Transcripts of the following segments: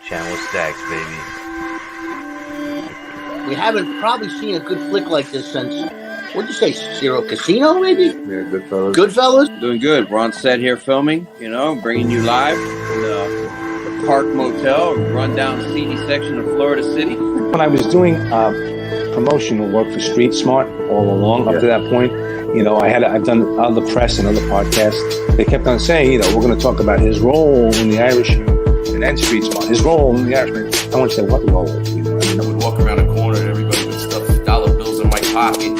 Chattin with Staxx, baby. We haven't probably seen a good flick like this since, what'd you say, Zero Casino, maybe? Yeah, Goodfellas. Goodfellas? Doing good. We're on set here filming, bringing you live from the Park Motel, rundown seedy section of Florida City. When I was doing promotional work for Street Smart all along up to that point, I've done other press and other podcasts. They kept on saying, we're going to talk about his role in The Irishman and then Street Smart, his role in The Irishman. I want to say, what role? I would walk around a corner and everybody would stuff dollar bills in my pocket.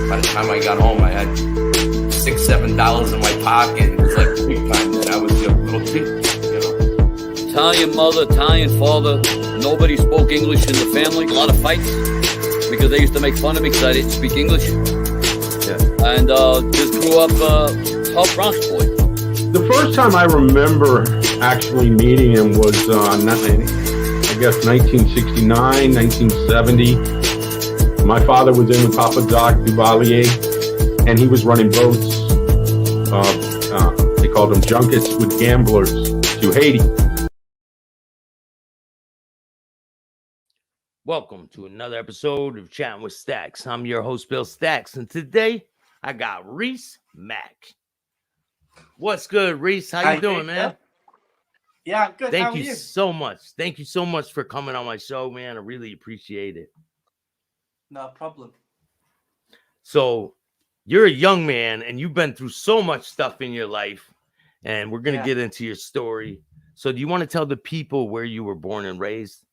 By the time I got home, I had $6-7 in my pocket. It was like big time. And I was a little kid, Italian mother, Italian father. Nobody spoke English in the family. A lot of fights because they used to make fun of me because I didn't speak English. Yeah. And just grew up tough Bronx boy. The first time I remember actually meeting him was, I guess, 1969, 1970. My father was in with Papa Doc Duvalier, and he was running boats. They called them junkets with gamblers to Haiti. Welcome to another episode of Chattin with Staxx. I'm your host, Bill Staxx, and today I got Reece Mack. What's good, Reece? How you doing, man? Yeah, I'm good. Thank you so much. Thank you so much for coming on my show, man. I really appreciate it. No problem. So, you're a young man, and you've been through so much stuff in your life, and we're going to get into your story. So, do you want to tell the people where you were born and raised?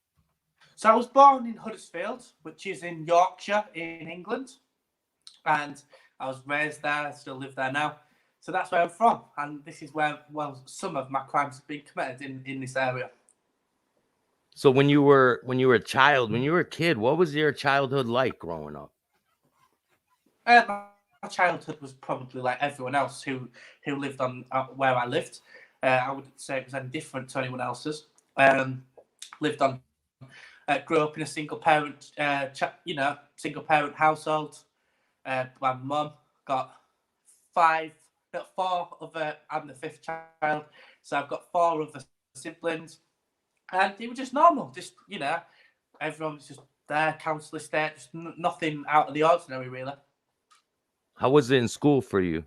So I was born in Huddersfield, which is in Yorkshire in England. And I was raised there. I still live there now. So that's where I'm from. And this is where, some of my crimes have been committed in this area. So when you were a child, when you were a kid, what was your childhood like growing up? My childhood was probably like everyone else who lived on where I lived. I wouldn't say it was any different to anyone else's. Grew up in a single parent household. My mum got four other. I'm the fifth child, so I've got four other siblings, and it was just normal. Just everyone was just there, counsellors there, just nothing out of the ordinary, really. How was it in school for you?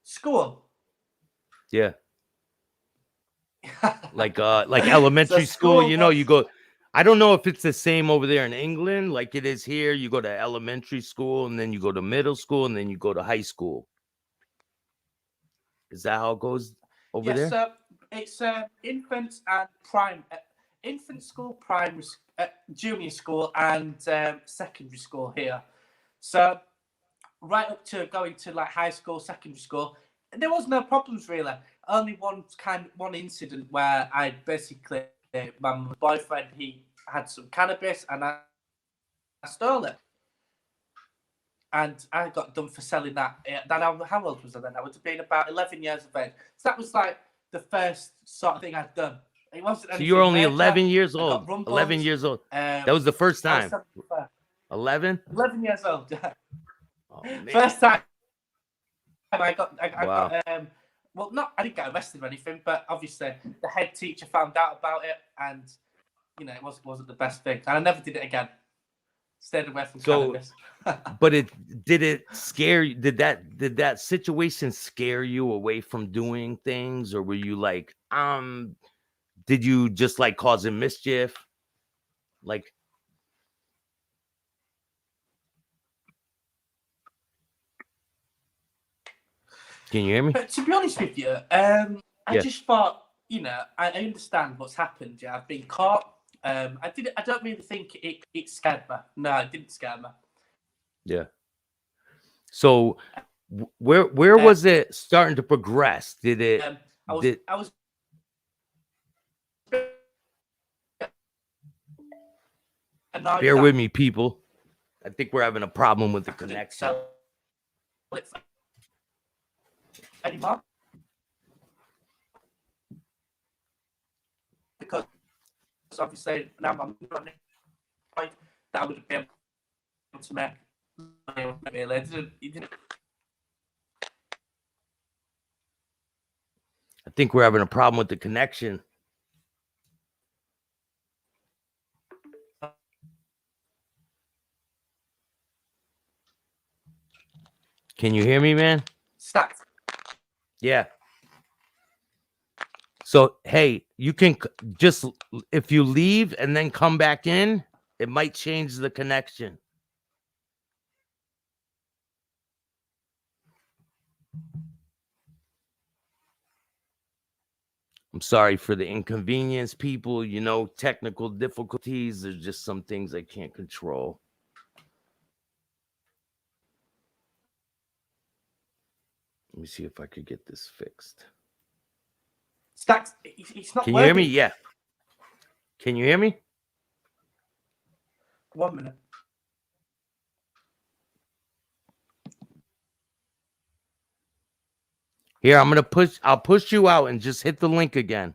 School. Yeah. like elementary school, you go. I don't know if it's the same over there in England like it is here. You go to elementary school and then you go to middle school and then you go to high school. Is that how it goes over there? Yes, it's infant school, primary, junior school, and secondary school here. So right up to going to like high school, secondary school, there was no problems really. Only one incident where I basically, my boyfriend, he had some cannabis and I stole it. And I got done for selling that. How old was I then? I would have been about 11 years of age. So that was like the first sort of thing I'd done. It wasn't. So you were only 11 years old. 11 years old. That was the first time. 11? 11 years old. Oh, man. First time I got I didn't get arrested or anything, but obviously the head teacher found out about it, and it wasn't the best thing, and I never did it again. Stayed away from cannabis. But did it scare you? Did that situation scare you away from doing things, or were you like, did you just like causing mischief? Like, can you hear me? But to be honest with you, I just thought, I understand what's happened. Yeah, I've been caught. I don't really think it scared me. No, it didn't scare me. Yeah. So where was it starting to progress? Did it? I was. Bear with me, people. I think we're having a problem with the connection. Anymore, because obviously now I'm running point that I would have been able to make really. It didn't. I think we're having a problem with the connection. Can you hear me, man? Staxx. Yeah. So, hey, you can just, if you leave and then come back in, it might change the connection. I'm sorry for the inconvenience, people. You know, technical difficulties. There's just some things I can't control. Let me see if I could get this fixed. Staxx, it's not Can you hear me? working. Yeah. Can you hear me? 1 minute. Here, I'll push you out and just hit the link again.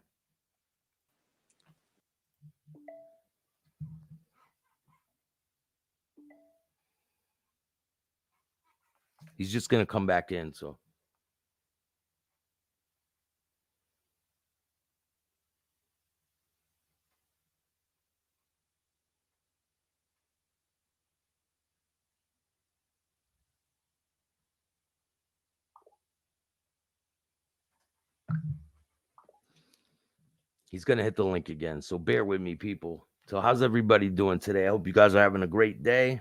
He's just going to come back in, so. He's going to hit the link again, so bear with me, people. So how's everybody doing today? I hope you guys are having a great day.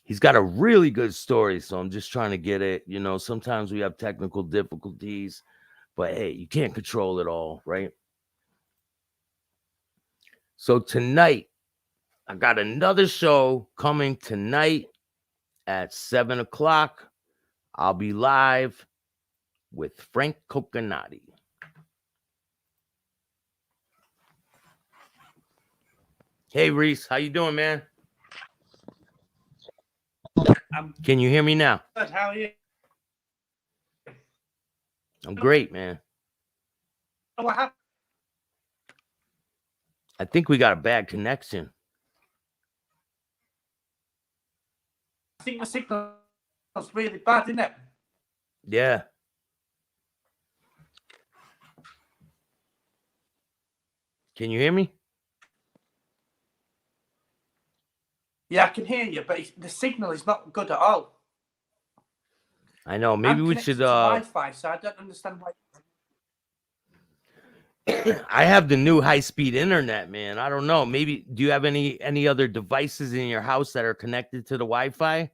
He's got a really good story, so I'm just trying to get it. You know, sometimes we have technical difficulties, but hey, you can't control it all, right? So tonight, I got another show coming tonight at 7 o'clock. I'll be live with Frank Coconati. Hey, Reece, how you doing, man? Can you hear me now? Good, how are you? I'm great, man. What happened? I think we got a bad connection. I think the signal's really bad, isn't it? Yeah. Can you hear me? Yeah, I can hear you, but the signal is not good at all. I know. Maybe I'm we connected should. to Wi-Fi, so I don't understand why. I have the new high-speed internet, man. I don't know. Maybe do you have any other devices in your house that are connected to the Wi-Fi?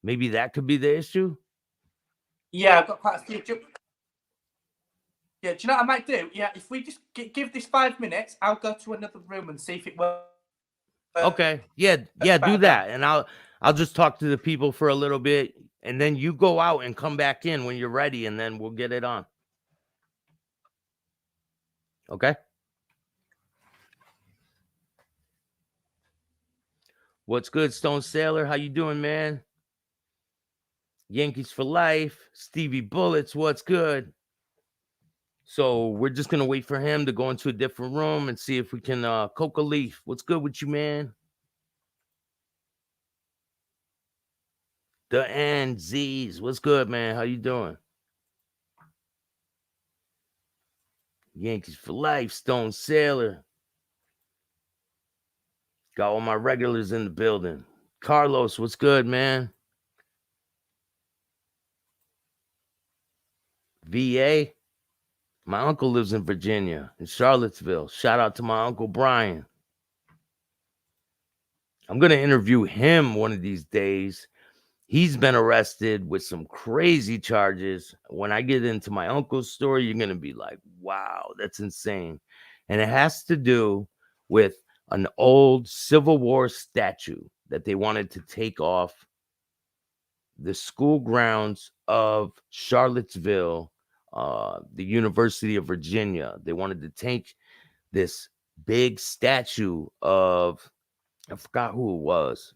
Maybe that could be the issue. Yeah, I've got quite a few. Yeah, do you know what I might do? Yeah, if we just give this 5 minutes, I'll go to another room and see if it works. Okay. Yeah, do that. And I'll just talk to the people for a little bit, and then you go out and come back in when you're ready, and then we'll get it on. Okay? What's good, Stone Sailor? How you doing, man? Yankees for life. Stevie Bullets, what's good? So we're just gonna wait for him to go into a different room and see if we can Coca Leaf. What's good with you, man? The NZs. What's good, man? How you doing? Yankees for life, Stone Sailor. Got all my regulars in the building. Carlos, what's good, man? VA. My uncle lives in Virginia, in Charlottesville. Shout out to my Uncle Brian. I'm going to interview him one of these days. He's been arrested with some crazy charges. When I get into my uncle's story, you're going to be like, wow, that's insane. And it has to do with an old Civil War statue that they wanted to take off the school grounds of Charlottesville, the University of Virginia. They wanted to take this big statue of, I forgot who it was.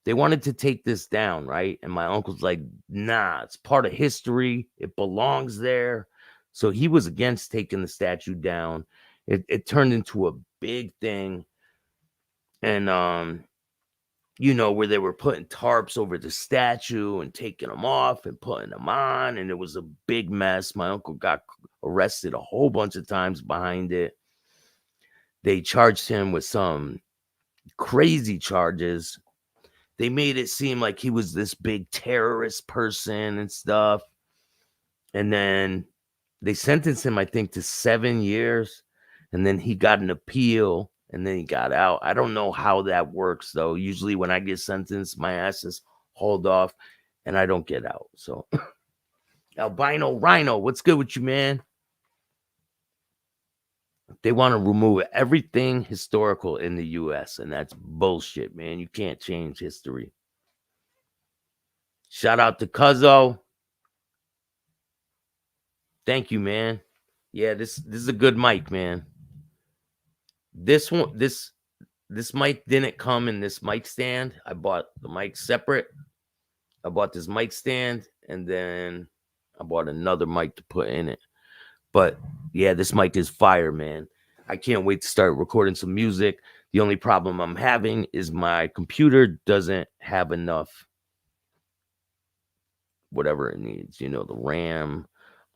They wanted to take this down, right? And my uncle's like, nah, it's part of history. It belongs there. So he was against taking the statue down. It turned into a big thing. And you know, where they were putting tarps over the statue and taking them off and putting them on. And it was a big mess. My uncle got arrested a whole bunch of times behind it. They charged him with some crazy charges. They made it seem like he was this big terrorist person and stuff. And then they sentenced him, I think, to 7 years. And then he got an appeal and then he got out. I don't know how that works, though. Usually when I get sentenced, my ass is hauled off and I don't get out. So, Albino Rhino, what's good with you, man? They want to remove everything historical in the U.S., and that's bullshit, man. You can't change history. Shout out to Cuzzo. Thank you, man. Yeah, this is a good mic, man. This one, this mic didn't come in this mic stand. I bought the mic separate. I bought this mic stand, and then I bought another mic to put in it. But yeah, this mic is fire, man. I can't wait to start recording some music. The only problem I'm having is my computer doesn't have enough whatever it needs, you know, the RAM,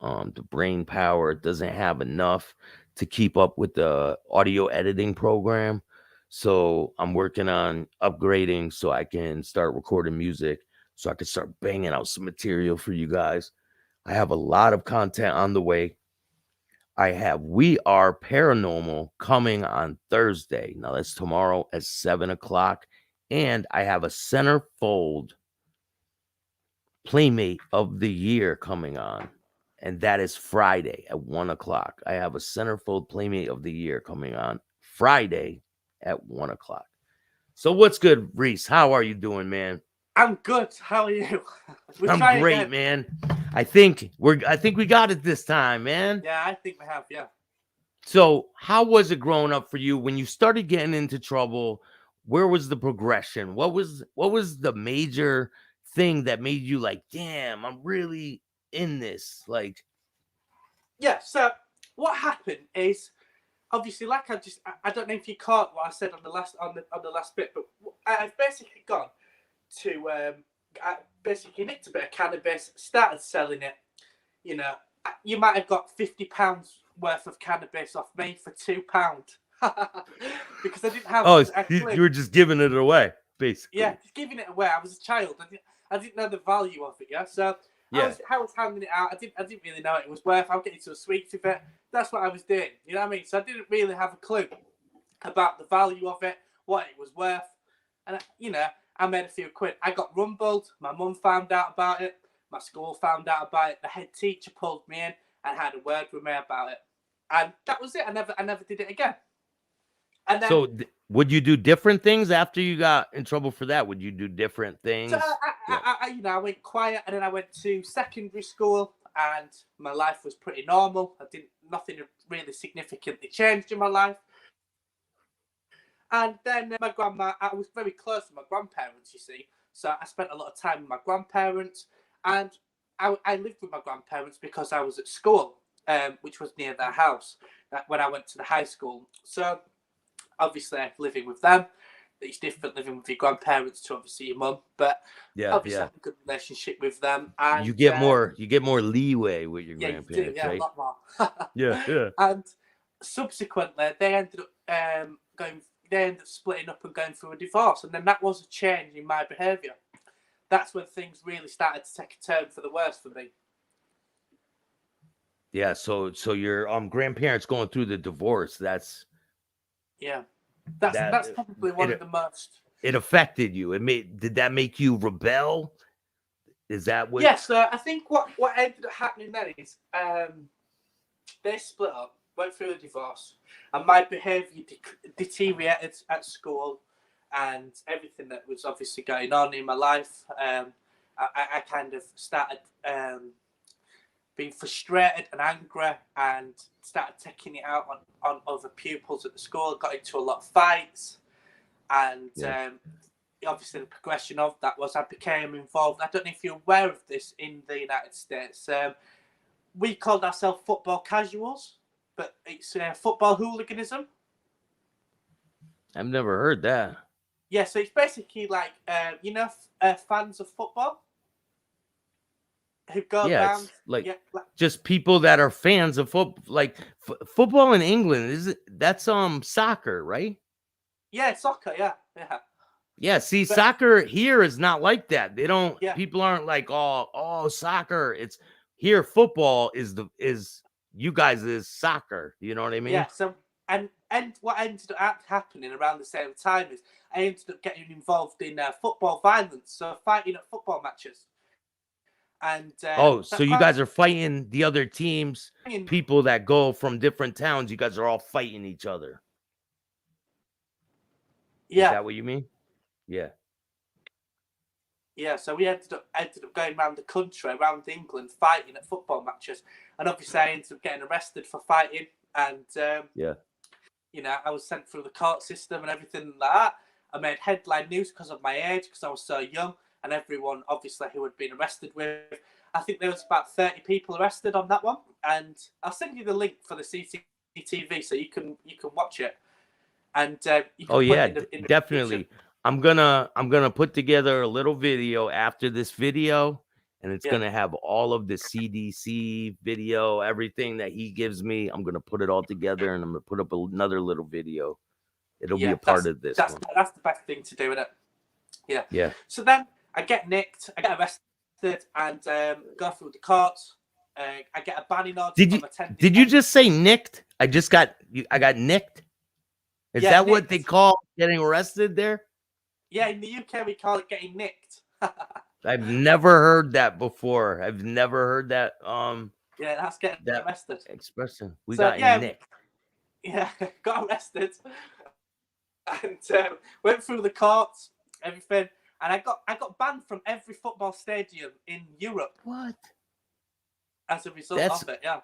the brain power. It doesn't have enough to keep up with the audio editing program. So I'm working on upgrading so I can start recording music, so I can start banging out some material for you guys. I have a lot of content on the way. I have We Are Paranormal coming on Thursday. Now that's tomorrow at 7 o'clock. And I have a centerfold Playmate of the Year coming on. And that is Friday at 1 o'clock. I have a centerfold Playmate of the Year coming on Friday at 1 o'clock. So what's good, Reece? How are you doing, man? I'm good. How are you? I'm great, man. I think we got it this time, man. Yeah, I think we have, yeah. So how was it growing up for you when you started getting into trouble? Where was the progression? What was the major thing that made you like, damn, I'm really in this? Like, yeah, so what happened is, obviously, like I don't know if you caught what I said on the last bit, but I've basically gone to I basically nicked a bit of cannabis, started selling it. You know, you might have got £50 worth of cannabis off me for £2 because I didn't have. Oh, you were just giving it away, basically. Yeah, just giving it away. I was a child. I didn't know the value of it. Yeah, so yeah. I was handing it out. I didn't really know what it was worth. I was getting to a sweet with it. That's what I was doing. You know what I mean? So I didn't really have a clue about the value of it, what it was worth, and you know, I made a few quid. I got rumbled. My mum found out about it. My school found out about it. The head teacher pulled me in and had a word with me about it, and that was it. I never did it again. And then, so would you do different things after you got in trouble for that? Would you do different things? So I went quiet, and then I went to secondary school, and my life was pretty normal. Nothing really significantly changed in my life. And then my grandma, I was very close to my grandparents, you see. So I spent a lot of time with my grandparents, and I lived with my grandparents because I was at school, which was near their house when I went to the high school. So obviously, living with them, it's different living with your grandparents to obviously your mum, but obviously I have a good relationship with them. And you get more leeway with your grandparents, you do, right? A lot more. yeah. And subsequently, they ended up splitting up and going through a divorce, and then that was a change in my behaviour. That's when things really started to take a turn for the worse for me. Yeah, so your grandparents going through the divorce, that's probably one of the most. It affected you. Did that make you rebel? Is that what? Yes, I think what ended up happening then is they split up, went through a divorce, and my behaviour deteriorated at school, and everything that was obviously going on in my life. I kind of started being frustrated and angry, and started taking it out on other pupils at the school. Got into a lot of fights, and obviously the progression of that was I became involved. I don't know if you're aware of this in the United States. We called ourselves football casuals, but it's football hooliganism. I've never heard that. Yeah, so it's basically like fans of football who go Yeah, around. it's like Yeah, like, just people that are fans of football. Like football in England that's soccer, right? yeah, soccer. Yeah, yeah, Yeah, see, but soccer here is not like that. They don't. yeah, People aren't like, oh, soccer. It's here. Football is you guys is soccer. You know what I mean? yeah. So and what ended up happening around the same time is I ended up getting involved in football violence, so fighting at football matches, and Oh, so that you quite guys are fighting the other teams, people that go from different towns. You guys are all fighting each other. Is yeah. that what you mean? Yeah. Yeah, so we ended up going around the country, around England, fighting at football matches, and obviously I ended up getting arrested for fighting, and Yeah. I was sent through the court system and everything like that. I made headline news because of my age, because I was so young, and everyone obviously who had been arrested with. I think there was about 30 people arrested on that one, and I'll send you the link for the CCTV so you can watch it, and you can Oh put yeah, it in the description. definitely. I'm gonna put together a little video after this video, and it's Yeah, gonna have all of the CDC video, everything that he gives me. I'm gonna put it all together, and I'm gonna put up another little video. It'll be yeah, a part of this one. that's the best thing to do with it. Yeah. Yeah. So then I get nicked, I get arrested, and go through the courts. I get a banning order from attending. Did you just say nicked? I got nicked. Is that what they nicked. call getting arrested there? Yeah, in the UK we call it getting nicked. I've never heard that before. I've never heard that Yeah, that's getting that arrested. expression. We got nicked. Yeah, got arrested, and went through the courts, everything, and I got banned from every football stadium in Europe. What? As a result of it, yeah.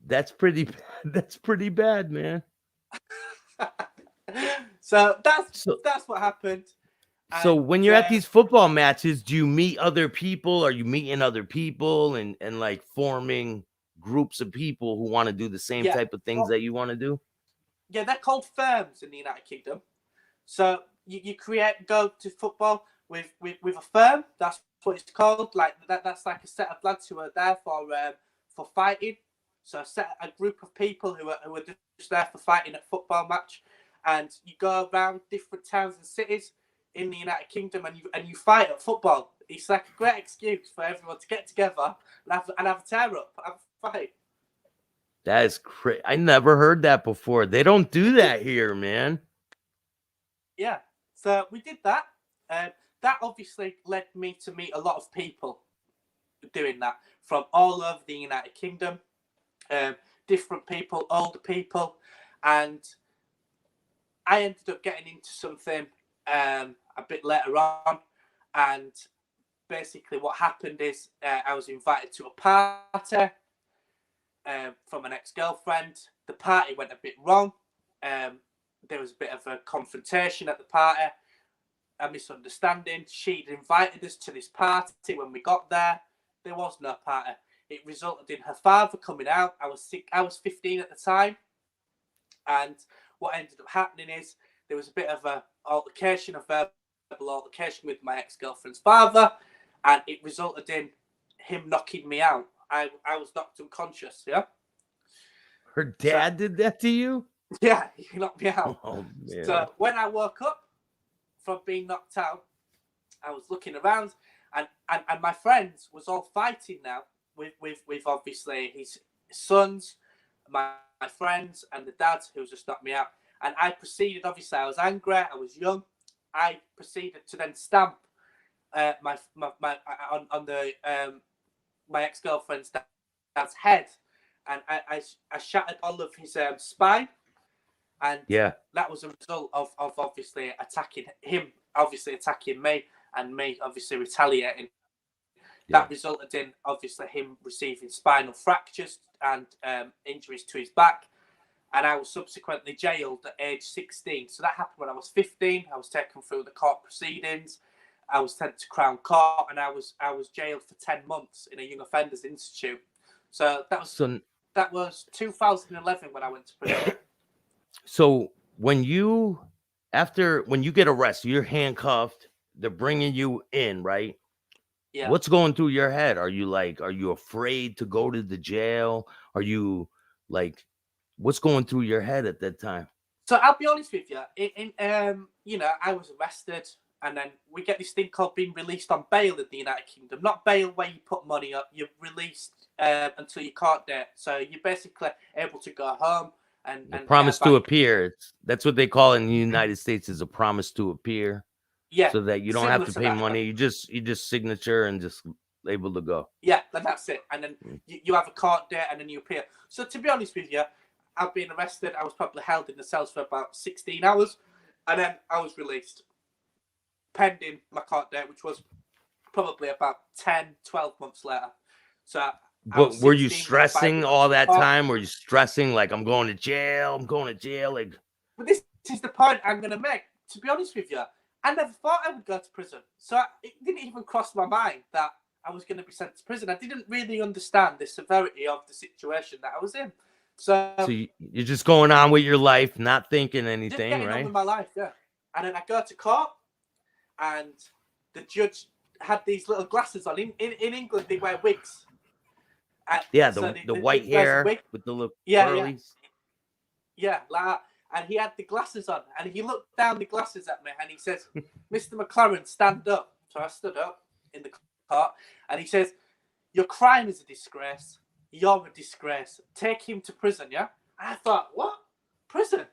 That's pretty bad, man. So that's what happened. So And, when you're at these football matches, do you meet other people? Are you meeting other people and like forming groups of people who want to do the same type of things that you want to do? Yeah, they're called firms in the United Kingdom. So you go to football with a firm. That's what it's called. Like that's like a set of lads who are there for fighting. So a group of people who are just there for fighting at football match, and you go around different towns and cities in the United Kingdom and you fight at football. It's like a great excuse for everyone to get together and have a tear up, have a fight. That is crazy. I never heard that before. They don't do that here, man. Yeah, so we did that. That obviously led me to meet a lot of people doing that from all over the United Kingdom, different people, older people, and I ended up getting into something a bit later on, and basically what happened is I was invited to a party from an ex-girlfriend. The party went a bit wrong. There was a bit of a confrontation at the party, a misunderstanding. She'd invited us to this party. When we got there, there was no party. It resulted in her father coming out. I was 15 at the time, and what ended up happening is there was a bit of a altercation, a verbal altercation with my ex-girlfriend's father, and it resulted in him knocking me out. I was knocked unconscious. Yeah. Her dad did that to you? Yeah, he knocked me out. Oh man. So when I woke up from being knocked out, I was looking around, and my friends was all fighting now with obviously his sons, my friends, and the dad who just knocked me out. And I proceeded, obviously I was angry, I was young. I proceeded to then stamp my ex-girlfriend's dad's head, and I shattered all of his spine. And that was a result of obviously attacking him, obviously attacking me, and me obviously retaliating. That resulted in obviously him receiving spinal fractures and injuries to his back. And I was subsequently jailed at age 16. So that happened when I was 15. I was taken through the court proceedings. I was sent to Crown Court, and I was jailed for 10 months in a Young Offenders Institute. So that was 2011 when I went to prison. So when you after when you get arrested, you're handcuffed. They're bringing you in, right? Yeah. What's going through your head? Are you afraid to go to the jail? Are you like, what's going through your head at that time? So I'll be honest with you. You know, I was arrested, and then we get this thing called being released on bail in the United Kingdom. Not bail where you put money up. You're released until your court date. So you're basically able to go home and Promise to appear. That's what they call it in the United States, is a promise to appear. Yeah. So that you don't have to pay money. You just signature and just able to go. Yeah, and that's it. And then you have a court date, and then you appear. So to be honest with you, I've been arrested. I was probably held in the cells for about 16 hours, and then I was released, pending my court date, which was probably about 10, 12 months later. So, but were you stressing all that time? Were you stressing like, I'm going to jail? Like, but this is the point I'm going to make. To be honest with you, I never thought I would go to prison. So it didn't even cross my mind that I was going to be sent to prison. I didn't really understand the severity of the situation that I was in. So you're just going on with your life, not thinking anything, just getting right? on with my life, yeah. And then I go to court, and the judge had these little glasses on. In England, they wear wigs. Yeah, so the white hair with the little curlies. Yeah, like that. And he had the glasses on, and he looked down the glasses at me, and he says, "Mr. McLaren, stand up." So I stood up in the court, and he says, "Your crime is a disgrace. You're a disgrace. Take him to prison." Yeah. And I thought, what? Prison?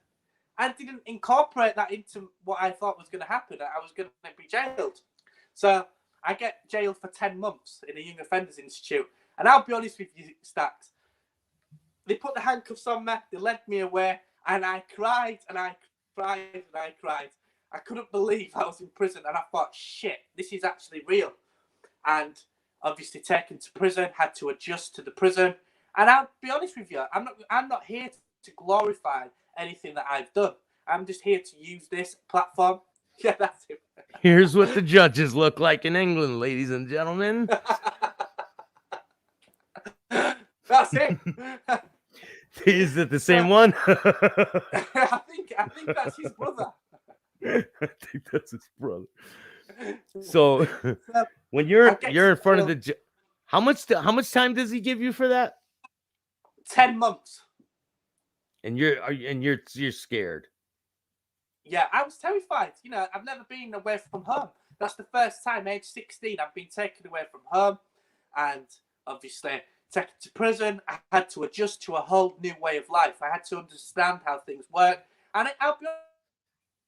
I didn't incorporate that into what I thought was going to happen. I was going to be jailed. So I get jailed for 10 months in a young offenders institute. And I'll be honest with you, Staxx. They put the handcuffs on me. They led me away. And I cried and I cried and I cried. I couldn't believe I was in prison. And I thought, shit, this is actually real. And obviously taken to prison, had to adjust to the prison. And I'll be honest with you, I'm not here to glorify anything that I've done. I'm just here to use this platform. Yeah, that's it. Here's what the judges look like in England, ladies and gentlemen. That's it. Is it the same one? I think that's his brother. I think that's his brother. So when you're in front of the how much time does he give you for that? 10 months. And you're scared. Yeah, I was terrified. You know, I've never been away from home. That's the first time, age 16, I've been taken away from home, and obviously taken to prison. I had to adjust to a whole new way of life. I had to understand how things work. And I'll be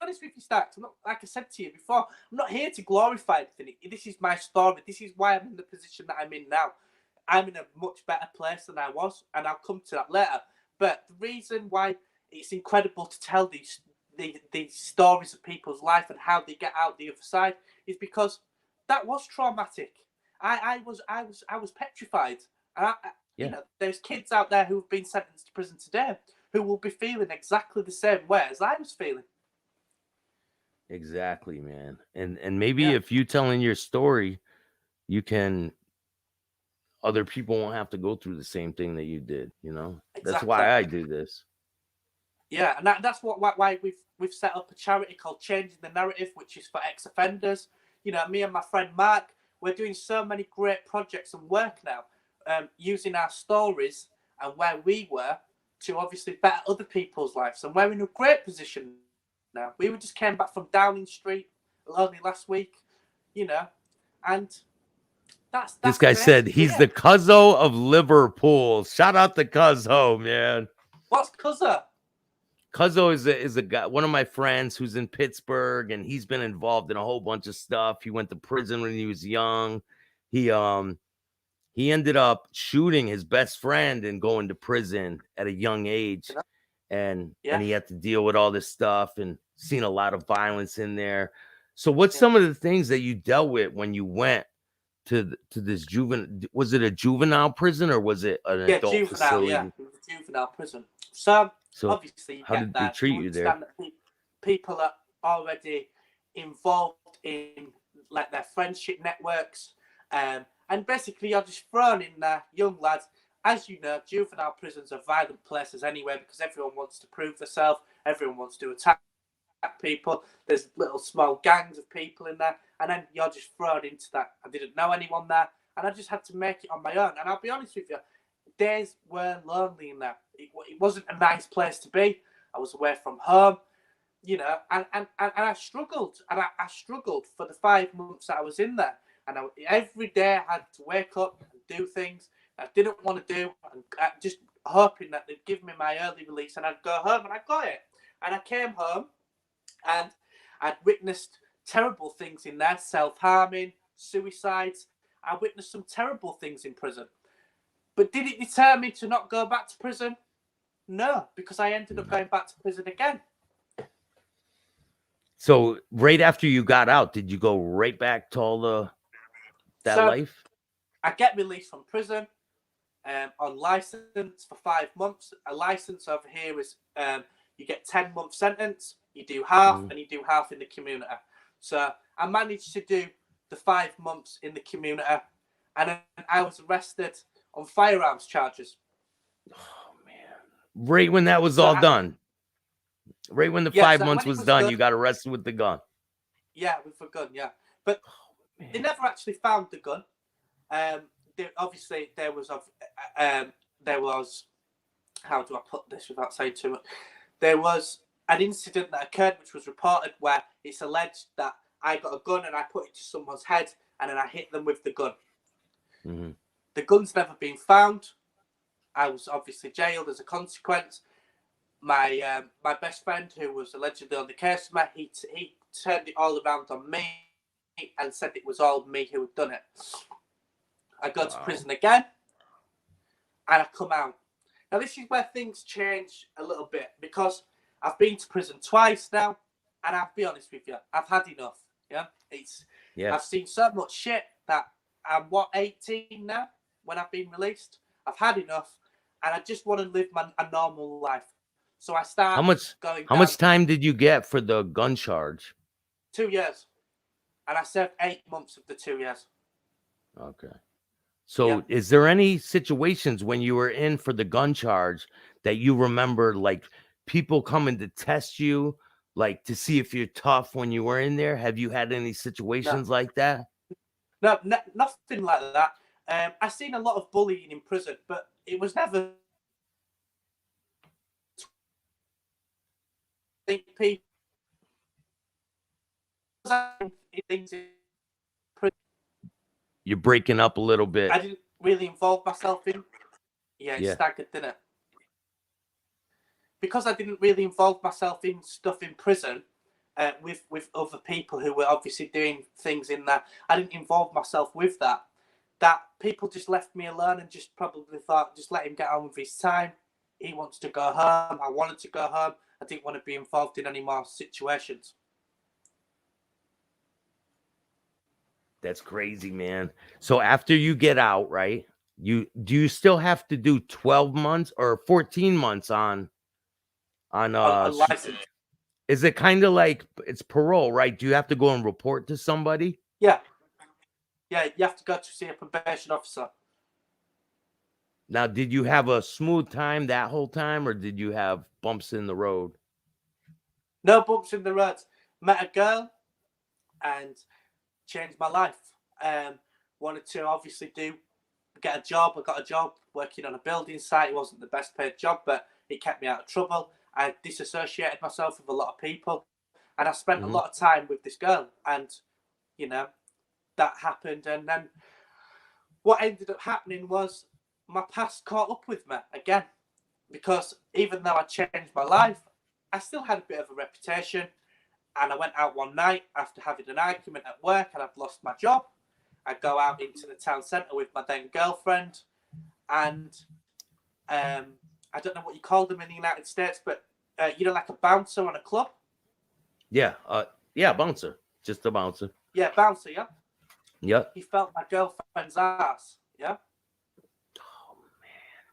honest with you, Staxx. Like I said to you before, I'm not here to glorify anything. This is my story. This is why I'm in the position that I'm in now. I'm in a much better place than I was, and I'll come to that later. But the reason why it's incredible to tell these stories of people's life and how they get out the other side is because that was traumatic. I was petrified. You know, there's kids out there who have been sentenced to prison today who will be feeling exactly the same way as I was feeling. Exactly, man. And maybe if you telling your story, you can, other people won't have to go through the same thing that you did, you know. Exactly. That's why I do this. Yeah, and that's why we've set up a charity called Changing the Narrative, which is for ex-offenders. You know, me and my friend Mark, we're doing so many great projects and work now, using our stories and where we were to obviously better other people's lives. And we're in a great position now. We just came back from Downing Street only last week, you know, and that's this guy said he's the Cuzzo of Liverpool. Shout out to Cuzzo, man. What's Cuzzo? Cuzzo is a guy, one of my friends who's in Pittsburgh, and he's been involved in a whole bunch of stuff. He went to prison when he was young. He ended up shooting his best friend and going to prison at a young age, and he had to deal with all this stuff and seen a lot of violence in there. So, what's some of the things that you dealt with when you went to this juvenile? Was it a juvenile prison or was it an adult juvenile, facility? Yeah, it was a juvenile prison. So obviously, you how did they treat you there? People are already involved in like their friendship networks, and basically you're just thrown in there, young lads. As you know, juvenile prisons are violent places anyway because everyone wants to prove themselves, everyone wants to attack people. There's little small gangs of people in there, and then you're just thrown into that. I didn't know anyone there, and I just had to make it on my own. And I'll be honest with you, days were lonely in there. It wasn't a nice place to be. I was away from home, you know, and I struggled, and I struggled for the 5 months that I was in there. And every day I had to wake up and do things I didn't want to do, and just hoping that they'd give me my early release, and I'd go home, and I got it. And I came home, and I'd witnessed terrible things in there, self-harming, suicides. I witnessed some terrible things in prison. But did it deter me to not go back to prison? No, because I ended up going back to prison again. So right after you got out, did you go right back to all that life? I get released from prison on license for 5 months. A license over here is you get 10-month sentence, you do half, and you do half in the community. So I managed to do the 5 months in the community, and then I was arrested on firearms charges. Oh man! Right when that was all done, right when the 5 months was done, you got arrested with the gun. Yeah, with the gun. Yeah, but they never actually found the gun. Obviously, there was how do I put this without saying too much? There was an incident that occurred, which was reported, where it's alleged that I got a gun and I put it to someone's head, and then I hit them with the gun. Mm-hmm. The gun's never been found. I was obviously jailed as a consequence. My best friend, who was allegedly on the case, he turned it all around on me and said it was all me who had done it. I go to prison again, and I come out. Now, this is where things change a little bit, because I've been to prison twice now, and I'll be honest with you, I've had enough. Yeah, I've seen so much shit that I'm 18 now when I've been released. I've had enough, and I just want to live a normal life. So I start How much time did you get for the gun charge? 2 years, and I served 8 months of the 2 years. Okay. So is there any situations when you were in for the gun charge that you remember, like people coming to test you, like to see if you're tough when you were in there? Have you had any situations like that? No, nothing like that. I've seen a lot of bullying in prison, but it was never people. You're breaking up a little bit. I didn't really involve myself in. Yeah, it staggered, didn't it? Because I didn't really involve myself in stuff in prison with other people who were obviously doing things in there. I didn't involve myself with that. That people just left me alone and just probably thought, just let him get on with his time. He wants to go home. I wanted to go home. I didn't want to be involved in any more situations. That's crazy, man. So after you get out, right? Do you still have to do 12 months or 14 months on license? Is it kind of like it's parole, right? Do you have to go and report to somebody? Yeah, you have to go to see a probation officer. Now, did you have a smooth time that whole time, or did you have bumps in the road? No bumps in the road. Met a girl and changed my life. Wanted to obviously get a job. I got a job working on a building site. It wasn't the best paid job, but it kept me out of trouble. I disassociated myself with a lot of people, and I spent a lot of time with this girl, and that happened. And then what ended up happening was my past caught up with me again, because even though I changed my life, I still had a bit of a reputation. And I went out one night after having an argument at work, and I'd lost my job. I go out into the town centre with my then girlfriend, and I don't know what you call them in the United States, but like a bouncer on a club. Yeah, bouncer, just a bouncer. Yeah, bouncer. Yeah. Yep. He felt my girlfriend's ass. Yeah. Oh man.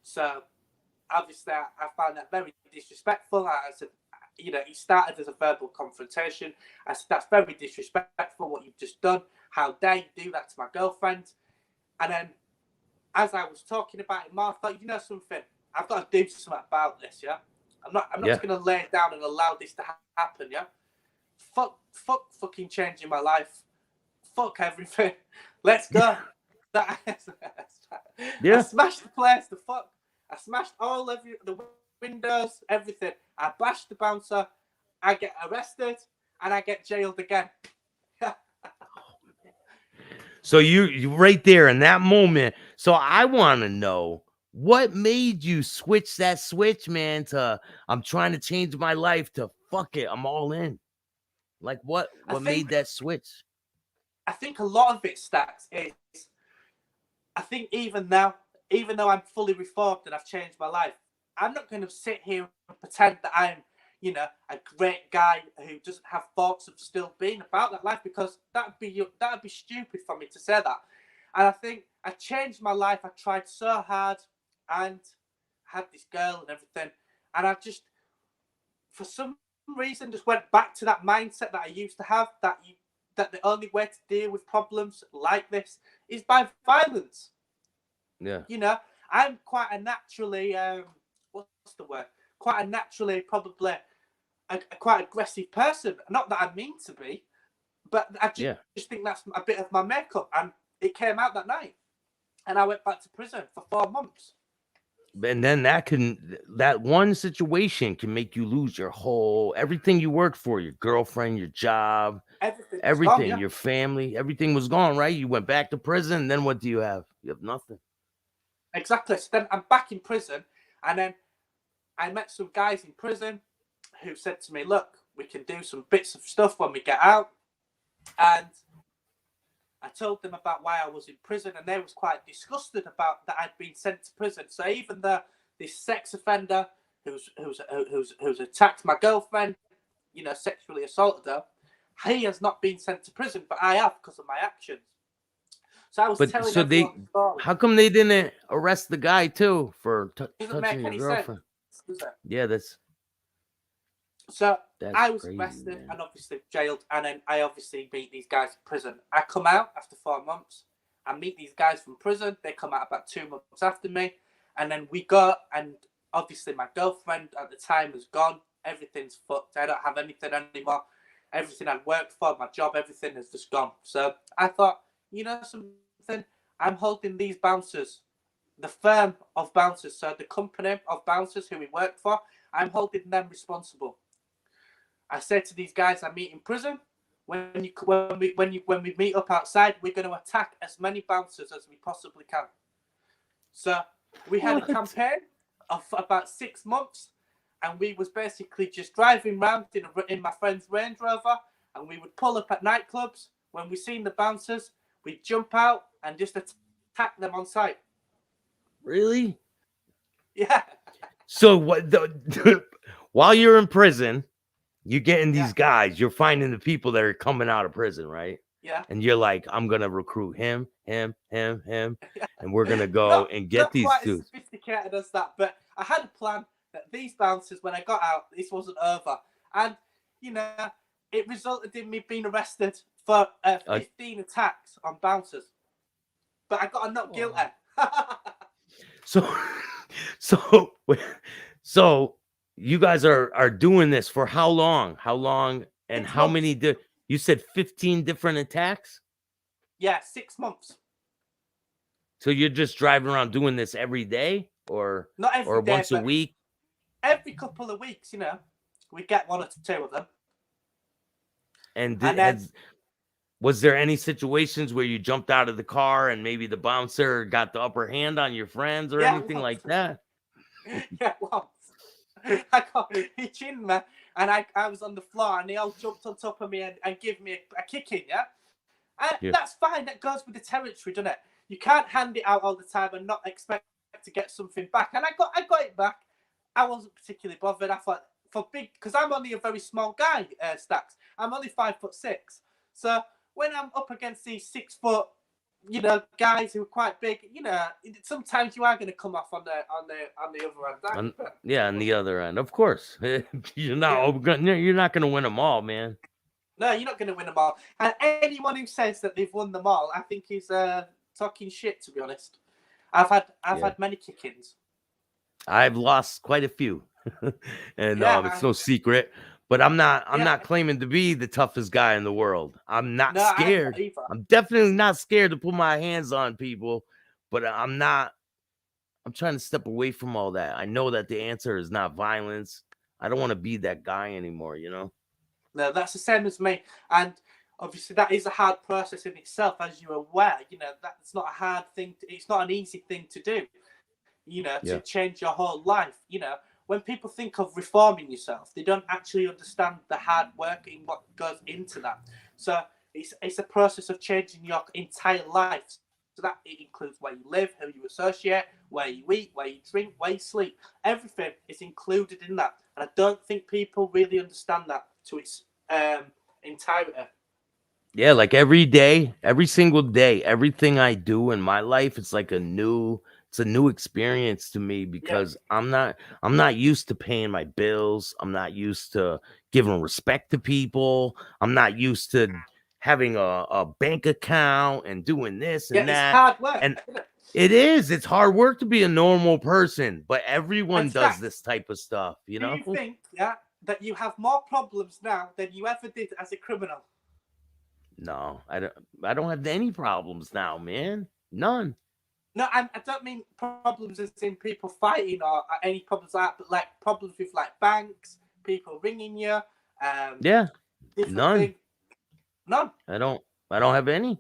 So obviously, I found that very disrespectful. I said, it started as a verbal confrontation. I said, that's very disrespectful what you've just done. How dare you do that to my girlfriend? And then as I was talking about it more, I thought, something? I've got to do something about this, yeah? I'm not Yeah. just going to lay down and allow this to happen, yeah? Fuck fucking changing my life. Fuck everything. Let's go. I Yeah. smashed the place, the fuck. I smashed the windows, everything. I bashed the bouncer. I get arrested and I get jailed again. So you right there in that moment. So I want to know what made you switch that switch, man, to I'm trying to change my life to fuck it, I'm all in. Like what made that switch? I think a lot of it, Staxx, is I think even now, even though I'm fully reformed and I've changed my life, I'm not going to sit here and pretend that I'm, you know, a great guy who doesn't have thoughts of still being about that life, because that'd be stupid for me to say that. And I think I changed my life. I tried so hard and had this girl and everything, and I just, for some reason, just went back to that mindset that I used to have, that the only way to deal with problems like this is by violence. Yeah. You know, I'm quite a naturally, what's the word? Quite a naturally, probably a quite aggressive person. Not that I mean to be, but I just think that's a bit of my makeup. And it came out that night. And I went back to prison for 4 months. And then that one situation can make you lose your everything you worked for, your girlfriend, your job, everything, gone, your family, everything was gone, right? You went back to prison, and then what do you have? You have nothing. Exactly. So then I'm back in prison, and then I met some guys in prison who said to me, look, we can do some bits of stuff when we get out. And I told them about why I was in prison, and they was quite disgusted about that I'd been sent to prison. So even this sex offender who's attacked my girlfriend, you know, sexually assaulted her, he has not been sent to prison, but I have because of my actions. So I was telling everyone the story. How come they didn't arrest the guy too for touching your girlfriend? Sense, does it? Yeah, that's I was crazy, arrested, man. and obviously jailed, and then I obviously meet these guys in prison. I come out after 4 months. I meet these guys from prison. They come out about 2 months after me, and then we go. And obviously, my girlfriend at the time is gone. Everything's fucked. I don't have anything anymore. Everything I'd worked for, my job, everything is just gone. So I thought, you know something? I'm holding these bouncers, the firm of bouncers, so the company of bouncers who we work for, I'm holding them responsible. I said to these guys I meet in prison, when we meet up outside, we're going to attack as many bouncers as we possibly can. So we had a campaign of about 6 months, and we was basically just driving around in my friend's Range Rover, and we would pull up at nightclubs. When we seen the bouncers, we'd jump out and just attack them on sight. Really? Yeah. So while you're in prison, you're getting these guys, you're finding the people that are coming out of prison, right? Yeah. And you're like, I'm gonna recruit him, and we're gonna go and get these quite dudes. As sophisticated as that, but I had a plan that these bouncers, when I got out, this wasn't over, and you know, it resulted in me being arrested for 15 attacks on bouncers, but I got a not guilty. So you guys are doing this for how long? How long? And how many you said 15 different attacks? Yeah, 6 months. So you're just driving around doing this every day, or not every day, once a week? Every couple of weeks, you know, we get 1 or 2 of them. And was there any situations where you jumped out of the car and maybe the bouncer got the upper hand on your friends or anything like that? Yeah, once. He chinned me, and I was on the floor, and he all jumped on top of me and gave me a kicking, yeah? And that's fine. That goes with the territory, doesn't it? You can't hand it out all the time and not expect to get something back. And I got it back. I wasn't particularly bothered. I thought, because I'm only a very small guy, Staxx. I'm only 5'6". So when I'm up against these 6 foot, you know, guys who are quite big, you know, sometimes you are going to come off on the other end. On the other end, of course. You're not going to win them all, man. No, you're not going to win them all. And anyone who says that they've won them all, I think is talking shit, to be honest. I've had many kick-ins. I've lost quite a few. and Yeah, it's no secret. But I'm yeah. not claiming to be the toughest guy in the world. I'm not No, I'm not scared. either. I'm definitely not scared to put my hands on people, but I'm not. I'm trying to step away from all that. I know that the answer is not violence. I don't want to be that guy anymore, you know? No, that's the same as me. And obviously, that is a hard process in itself, as you're aware. You know, that's not a hard thing. It's not an easy thing to do. You know, to Yeah. change your whole life. You know, when people think of reforming yourself, they don't actually understand the hard work in what goes into that. So it's a process of changing your entire life. So that it includes where you live, who you associate, where you eat, where you drink, where you sleep. Everything is included in that. And I don't think people really understand that to its entirety. Yeah, like every day, every single day, everything I do in my life, it's like it's a new experience to me Yeah. because I'm not used to paying my bills. I'm not used to giving respect to people. I'm not used to having a bank account and doing this Yeah, and it's that. hard work, And isn't it? it's hard work to be a normal person, but And everyone does Stax, this type of stuff, you do know? you think, yeah, that you have more problems now than you ever did as a criminal? No, I don't have any problems now, man. None. No, I don't mean problems as in people fighting or any problems like that, but like problems with like banks, people ringing you, Yeah, different none. things. None. I don't have any.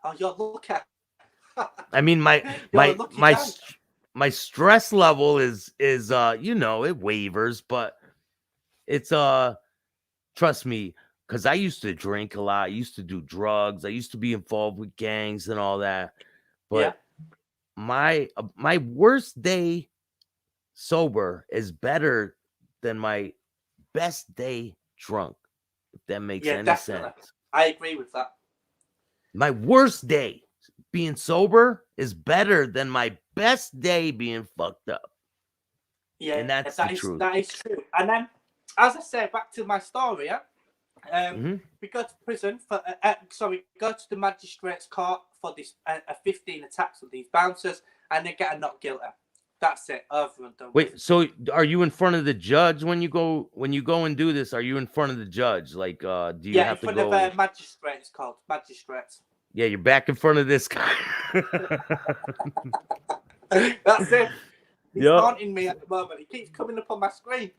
Oh, you're lucky. I mean You're a lucky guy. my stress level is you know, it wavers, but it's trust me, because I used to drink a lot, I used to do drugs, I used to be involved with gangs and all that. Yeah. But my worst day sober is better than my best day drunk, if that makes Yeah, any definitely. sense. I agree with that. My worst day being sober is better than my best day being fucked up. Yeah, And that's the truth. that is true. And then, as I say, back to my story, yeah. Hmm. We go to prison for go to the magistrate's court for this 15 attacks with these bouncers, and they get a not guilty. That's it, over and done with. Wait, so are you in front of the judge when you go and do this? Are you in front of the judge? Like, do you Yeah, in have to front of go? magistrates called magistrates. Yeah, you're back in front of this guy. That's it. He's Yeah. haunting me at the moment. He keeps coming up on my screen.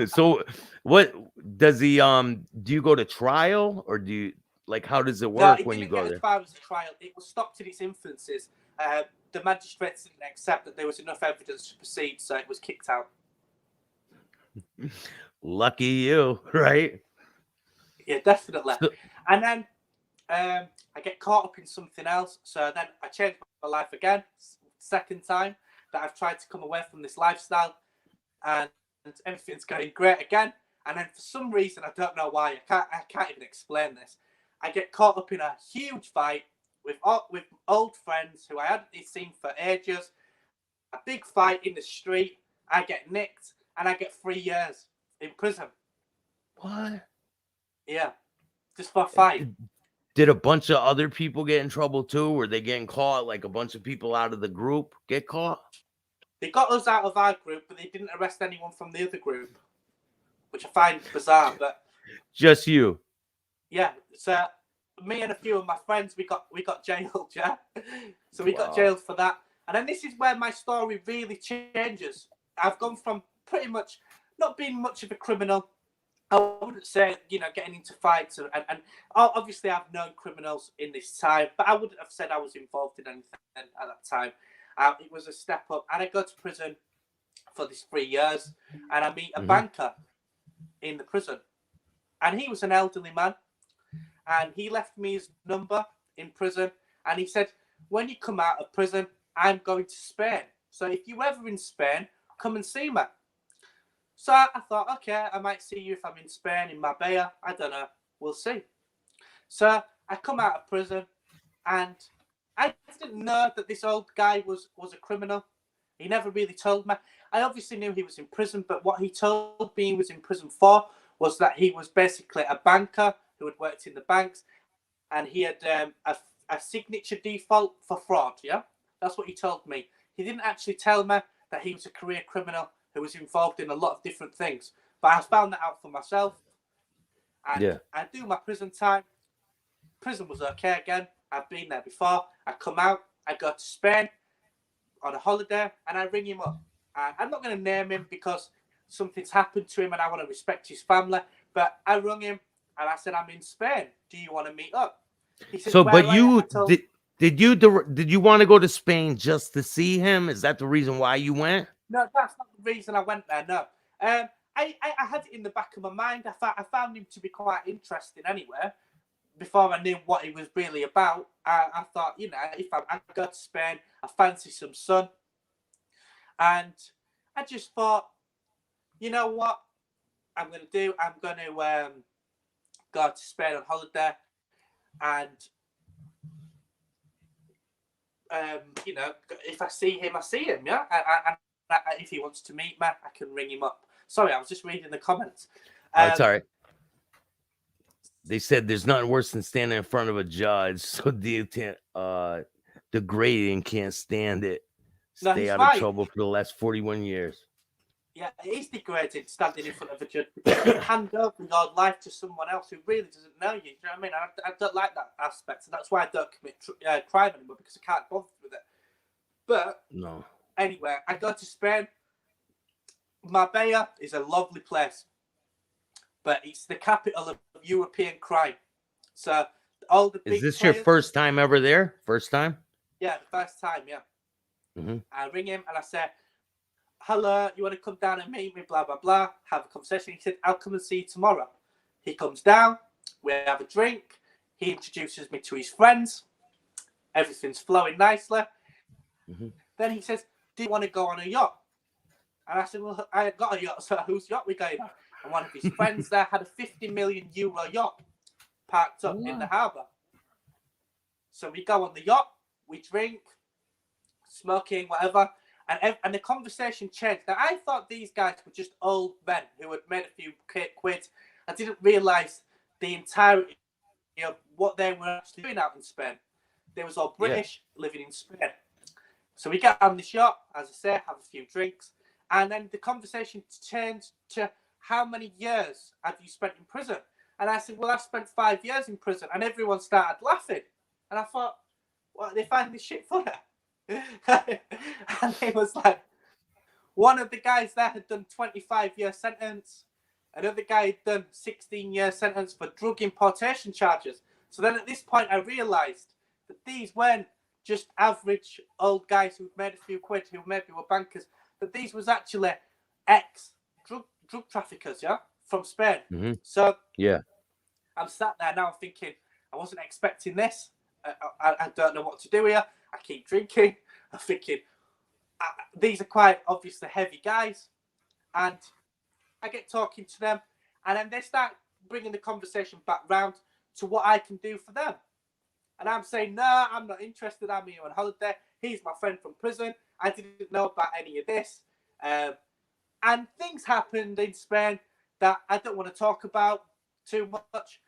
So, what does he? Do you go to trial or do you like? How does it No, work it when you didn't go get as there? far as a trial. It was stopped in its infancies. The magistrates didn't accept that there was enough evidence to proceed, so it was kicked out. Lucky you, right? Yeah, definitely. So, And then I get caught up in something else. So then I changed my life again. Second time that I've tried to come away from this lifestyle, and everything's going great again. And then for some reason, I don't know why, I can't even explain this. I get caught up in a huge fight with old friends who I hadn't seen for ages. A big fight in the street. I get nicked, and I get 3 years in prison. what? Yeah, just for a fight. Did a bunch of other people get in trouble too? Were they getting caught? Like a bunch of people out of the group get caught? They got us out of our group, but they didn't arrest anyone from the other group, which I find bizarre. But Just you. yeah, so me and a few of my friends, we got jailed, yeah. So we got Wow. jailed for that, and then this is where my story really changes. I've gone from pretty much not being much of a criminal. I wouldn't say, getting into fights, and obviously I've known criminals in this time, but I wouldn't have said I was involved in anything at that time. It was a step up, and I go to prison for this 3 years, and I meet a banker in the prison, and he was an elderly man, and he left me his number in prison, and he said, when you come out of prison, I'm going to Spain. So if you're ever in Spain, come and see me. So I thought, okay, I might see you if I'm in Spain, in Marbella. I don't know. We'll see. So I come out of prison, and I didn't know that this old guy was a criminal. He never really told me. I obviously knew he was in prison, but what he told me he was in prison for was that he was basically a banker who had worked in the banks, and he had a signature default for fraud, yeah? That's what he told me. He didn't actually tell me that he was a career criminal who was involved in a lot of different things. But I found that out for myself. And I do my prison time. Prison was okay again. I've been there before. I come out, I go to Spain on a holiday, and I ring him up. I'm not going to name him because something's happened to him and I want to respect his family. But I rung him and I said, I'm in Spain. Do you want to meet up? He said, So, where but are you told, did you want to go to Spain just to see him? Is that the reason why you went? No, that's not the reason I went there. No, I had it in the back of my mind. I found him to be quite interesting anyway. Before I knew what he was really about, I thought, you know, if I go to Spain, I fancy some sun, and I just thought, you know what, I'm going to do. I'm going to go to Spain on holiday, and you know, if I see him, I see him. Yeah, and if he wants to meet me, I can ring him up. Sorry, I was just reading the comments. It's all right. They said there's nothing worse than standing in front of a judge so degrading, can't stand it. Stay out of trouble for the last 41 years. Yeah, it is degrading standing in front of a judge because you hand over your life to someone else who really doesn't know you. Do you know what I mean? I don't like that aspect, and that's why I don't commit crime anymore, because I can't bother with it. But no. Anyway, I go to Spain. Marbella is a lovely place, but it's the capital of European crime. So all the big Is this players, your first time ever there? First time? Yeah, the first time. Yeah. Mm-hmm. I ring him and I say, hello, you want to come down and meet me, blah, blah, blah, have a conversation. He said, I'll come and see you tomorrow. He comes down, we have a drink, he introduces me to his friends, everything's flowing nicely. Mm-hmm. Then he says, do you want to go on a yacht? And I said, well, I got a yacht, so whose yacht we going on? And one of his friends there had a 50 million euro yacht parked up in the harbour. So we go on the yacht, we drink, smoking, whatever. And the conversation changed. Now, I thought these guys were just old men who had made a few quid. I didn't realise the entirety of what they were actually doing out in Spain. They was all British living in Spain. So we get on this yacht, as I say, have a few drinks. And then the conversation changed to how many years have you spent in prison? And I said, well, I've spent 5 years in prison. And everyone started laughing. And I thought, well, they find this shit funny. And it was like, one of the guys there had done 25-year sentence. Another guy had done 16-year sentence for drug importation charges. So then at this point, I realised that these weren't just average old guys who'd made a few quid, who maybe were bankers, but these was actually ex-drug traffickers, yeah, from Spain. Mm-hmm. So yeah, I'm sat there now thinking, I wasn't expecting this. I don't know what to do here. I keep drinking. I'm thinking, these are quite obviously heavy guys. And I get talking to them. And then they start bringing the conversation back round to what I can do for them. And I'm saying, no, I'm not interested. I'm here on holiday. He's my friend from prison. I didn't know about any of this. And things happened in Spain that I don't want to talk about too much.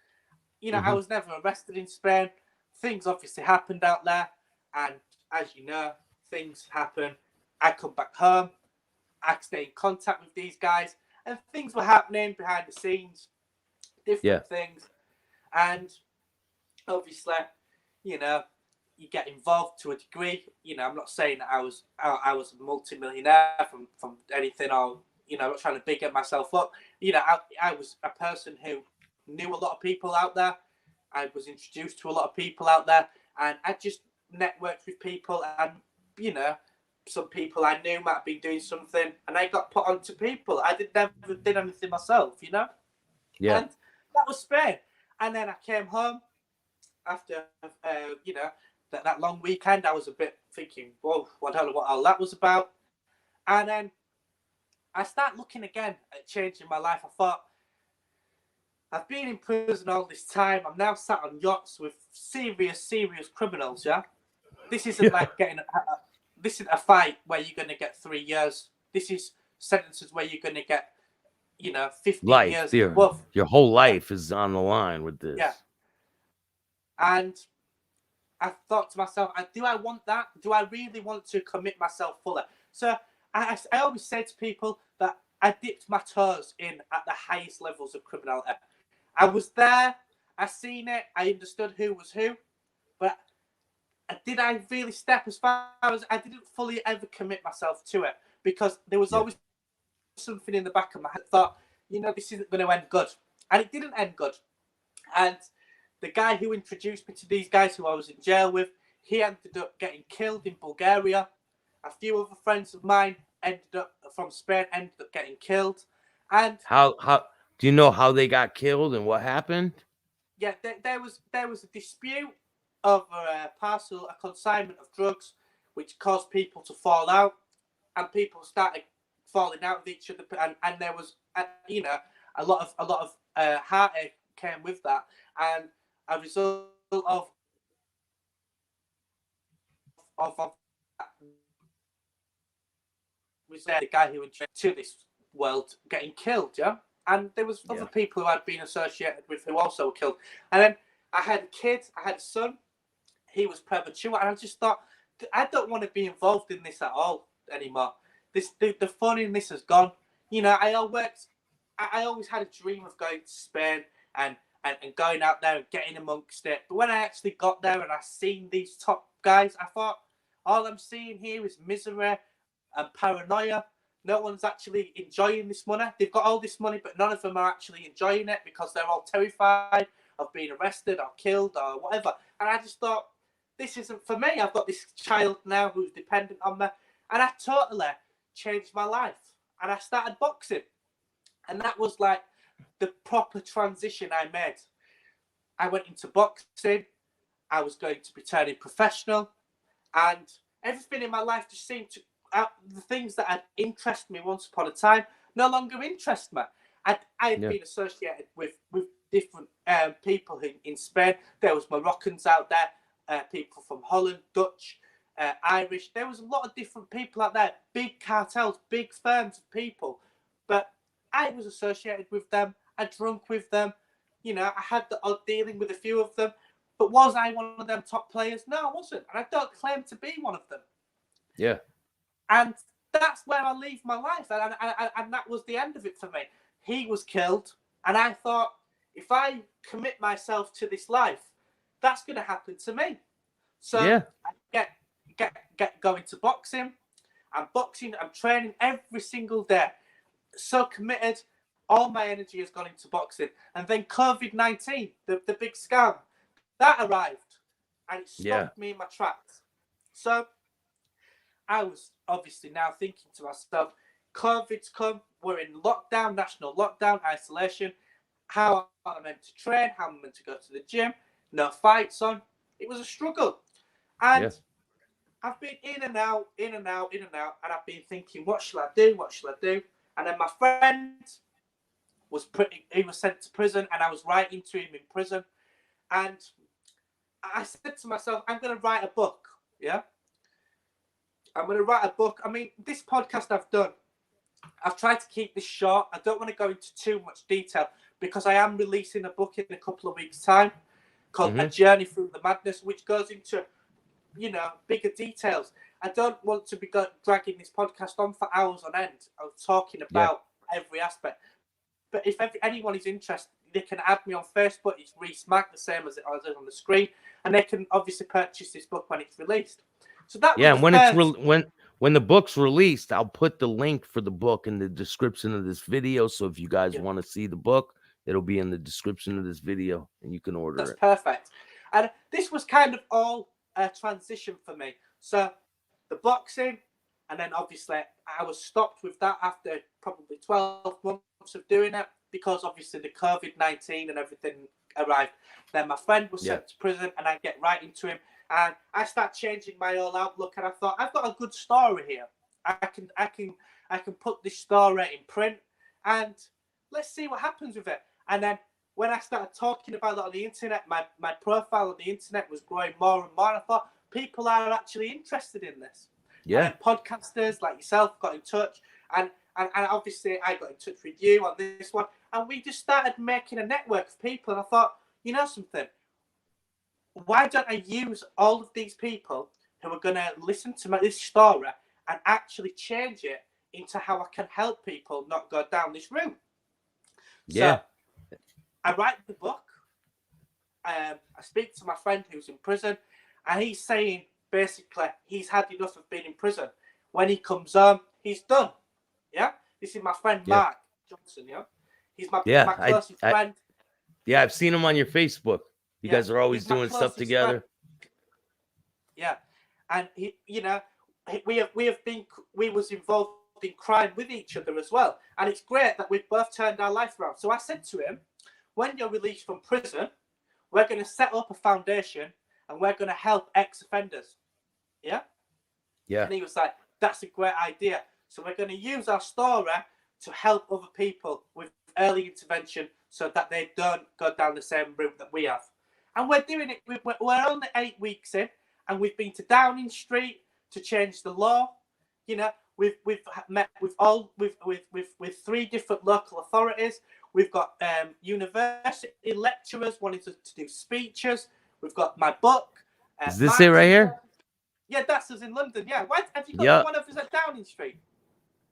You know, I was never arrested in Spain. Things obviously happened out there. And as you know, things happen. I come back home. I stay in contact with these guys. And things were happening behind the scenes. Different things. And obviously, you know, you get involved to a degree. You know, I'm not saying that I was a multi-millionaire from anything, or, you know, I'm not trying to big up myself up. You know, I was a person who knew a lot of people out there. I was introduced to a lot of people out there, and I just networked with people, and, you know, some people I knew might be doing something, and I got put onto people. I never did anything myself, you know? Yeah. And that was Spain. And then I came home after, you know, that long weekend. I was a bit thinking, whoa, I don't know what all that was about. And then I started looking again at changing my life. I thought, I've been in prison all this time. I'm now sat on yachts with serious criminals, yeah? This isn't like getting... this isn't a fight where you're going to get 3 years. This is sentences where you're going to get, you know, 15 years. Your whole life is on the line with this. Yeah. And I thought to myself, do I want that? Do I really want to commit myself fully? So I always say to people that I dipped my toes in at the highest levels of criminality. I was there, I seen it, I understood who was who, but did I really step as far as I didn't fully ever commit myself to it, because there was always something in the back of my head that thought, this isn't going to end good. And it didn't end good. And the guy who introduced me to these guys who I was in jail with, he ended up getting killed in Bulgaria. A few other friends of mine from Spain ended up getting killed. And how do you know how they got killed and what happened? yeah, there was a dispute over a consignment of drugs, which caused people to fall out, and people started falling out with each other, and there was a lot of heartache came with that, and a result of was the guy who introduced to this world getting killed, and there was other people who I'd been associated with who also were killed, and then I had a kid, I had a son, he was premature, and I just thought, I don't want to be involved in this at all anymore. The fun in this has gone. I always had a dream of going to Spain and going out there and getting amongst it. But when I actually got there and I seen these top guys, I thought, all I'm seeing here is misery and paranoia. No one's actually enjoying this money. They've got all this money, but none of them are actually enjoying it because they're all terrified of being arrested or killed or whatever. And I just thought, this isn't for me. I've got this child now who's dependent on me. And I totally changed my life. And I started boxing. And that was like the proper transition I made. I went into boxing. I was going to be turning professional. And everything in my life just seemed to, the things that had interested me once upon a time no longer interest me. I had been associated with different people in Spain. There was Moroccans out there, people from Holland, Dutch, Irish. There was a lot of different people out there, big cartels, big firms of people. But I was associated with them. I drunk with them. I had the odd dealing with a few of them. But was I one of them top players? No, I wasn't. And I don't claim to be one of them. Yeah. And that's where I leave my life. And that was the end of it for me. He was killed. And I thought, if I commit myself to this life, that's going to happen to me. So I get going to boxing. I'm training every single day. So committed. All my energy has gone into boxing. And then COVID-19, the big scam, that arrived. And it stopped me in my tracks. So I was obviously now thinking to myself, COVID's come, we're in lockdown, national lockdown, isolation. How am I meant to train? How am I meant to go to the gym? No fights on. It was a struggle. And I've been in and out, and I've been thinking, what shall I do? What shall I do? And then my friend he was sent to prison, and I was writing to him in prison. And I said to myself, I'm going to write a book. Yeah. I'm going to write a book. I mean, this podcast I've done, I've tried to keep this short. I don't want to go into too much detail because I am releasing a book in a couple of weeks' time called A Journey Through the Madness, which goes into, bigger details. I don't want to be dragging this podcast on for hours on end of talking about every aspect. But if anyone is interested, they can add me on Facebook. It's Reece Mack, the same as it is on the screen. And they can obviously purchase this book when it's released. So that when the book's released, I'll put the link for the book in the description of this video. So if you guys want to see the book, it'll be in the description of this video, and you can order it. That's perfect. And this was kind of all a transition for me. So the boxing, and then obviously I was stopped with that after probably 12 months of doing it because obviously the COVID-19 and everything arrived. Then my friend was sent to prison, and I get right into him. And I start changing my whole outlook, and I thought, I've got a good story here. I can put this story in print, and let's see what happens with it. And then when I started talking about it on the internet, my profile on the internet was growing more and more. I thought, people are actually interested in this. Yeah. And podcasters like yourself got in touch, and obviously I got in touch with you on this one, and we just started making a network of people. And I thought, you know something? Why don't I use all of these people who are going to listen to this story and actually change it into how I can help people not go down this route. Yeah. So I write the book. I speak to my friend who's in prison, and he's saying basically he's had enough of being in prison. When he comes home, he's done. Yeah, this is my friend Mark Johnson. Yeah, he's my closest friend. Yeah, I've seen him on your Facebook. You guys are always doing stuff together. Friend. Yeah, and he, you know, we was involved in crime with each other as well, and it's great that we've both turned our life around. So I said to him, when you're released from prison, we're going to set up a foundation and we're going to help ex-offenders. Yeah? Yeah. And he was like, that's a great idea. So we're going to use our story to help other people with early intervention so that they don't go down the same route that we have. And we're doing it. We're only 8 weeks in, and we've been to Downing Street to change the law. You know, we've met with 3 different local authorities. We've got university lecturers wanting to do speeches. We've got my book. Is this it right here? Yeah, that's us in London. Yeah. Why have you got one of us at Downing Street?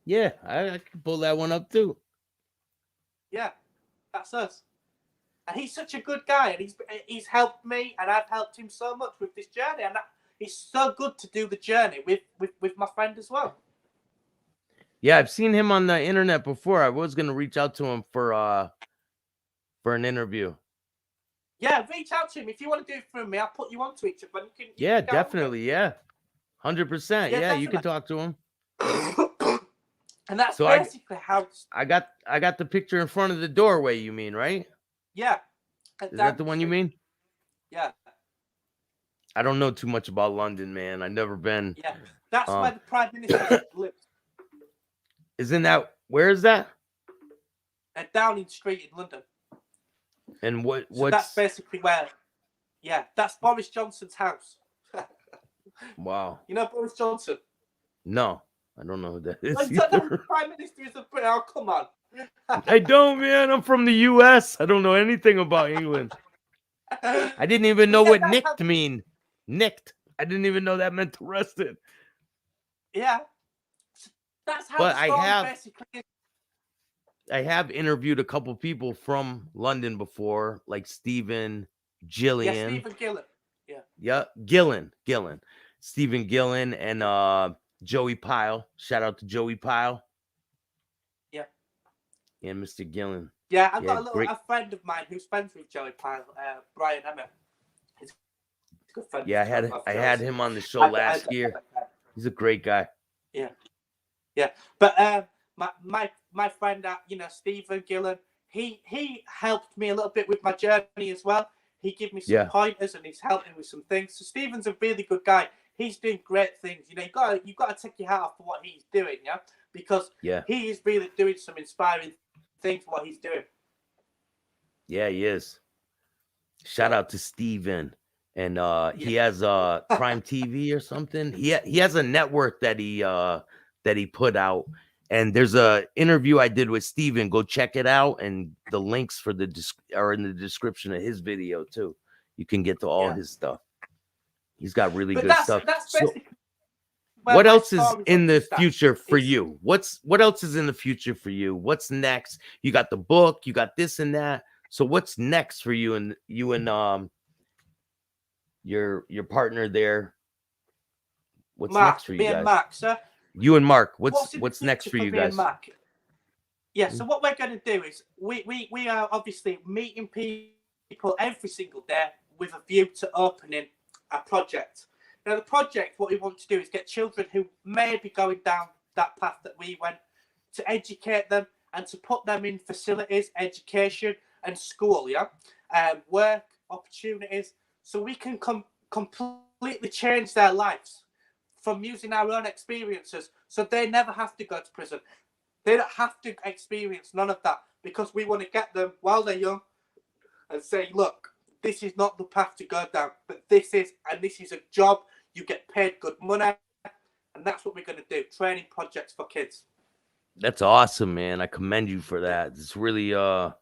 Yeah, I can pull that one up too. Yeah, that's us. And he's such a good guy, and he's helped me, and I've helped him so much with this journey. And it's so good to do the journey with my friend as well. Yeah, I've seen him on the internet before. I was gonna reach out to him for an interview. Yeah, reach out to him if you want to do it for me. I'll put you onto each other. Yeah, definitely. Yeah, 100%. Yeah, you can talk to him. And that's so basically how I got the picture in front of the doorway. You mean, right? Yeah. Is that the one you mean? Yeah. I don't know too much about London, man. I've never been. Yeah, that's where the Prime Minister lives. Isn't that, where is that? At Downing Street in London. And what's... So that's basically where, that's Boris Johnson's house. Wow. You know Boris Johnson? No, I don't know who that is. The Prime Minister is a Brit. Oh, come on. I don't, man. I'm from the U.S. I don't know anything about England. I didn't even know what nicked mean. Nicked. I didn't even know that meant arrested. Yeah. That's how the story basically is. I have interviewed a couple people from London before, like Stephen Gillian. Yeah, Stephen Gillen. Yeah. Yeah, Gillen. Stephen Gillen and Joey Pyle. Shout out to Joey Pyle. Yeah. And Mr. Gillen. Yeah, I've got a friend of mine who's friends with Joey Pyle, Brian Emmett. He's a good friend. Yeah, I had him on the show last year. He's a great guy. Yeah. Yeah. But my friend, Stephen Gillen, he helped me a little bit with my journey as well. He gave me some pointers and he's helping with some things. So Stephen's a really good guy. He's doing great things. You know, you've got to take your hat off for what he's doing, yeah? Because he is really doing some inspiring things for what he's doing. Yeah, he is. Shout out to Stephen. And he has Prime TV or something. He has a network that he put out. And there's a interview I did with Steven. Go check it out. And the links for are in the description of his video too. You can get to all his stuff. He's got really good stuff. So, what else is in the future for you? What else is in the future for you? What's next? You got the book, you got this and that. So what's next for you and your partner there? What's next for you guys? Me and Mark, sir. You and Mark, what's next for you guys? Yeah, so what we're going to do is we are obviously meeting people every single day with a view to opening a project. Now, the project, what we want to do is get children who may be going down that path that we went, to educate them and to put them in facilities, education and school, work opportunities, so we can completely change their lives from using our own experiences, so they never have to go to prison. They don't have to experience none of that, because we want to get them while they're young and say, look, this is not the path to go down, but this is a job. You get paid good money, and that's what we're going to do, training projects for kids. That's awesome, man. I commend you for that. It's really a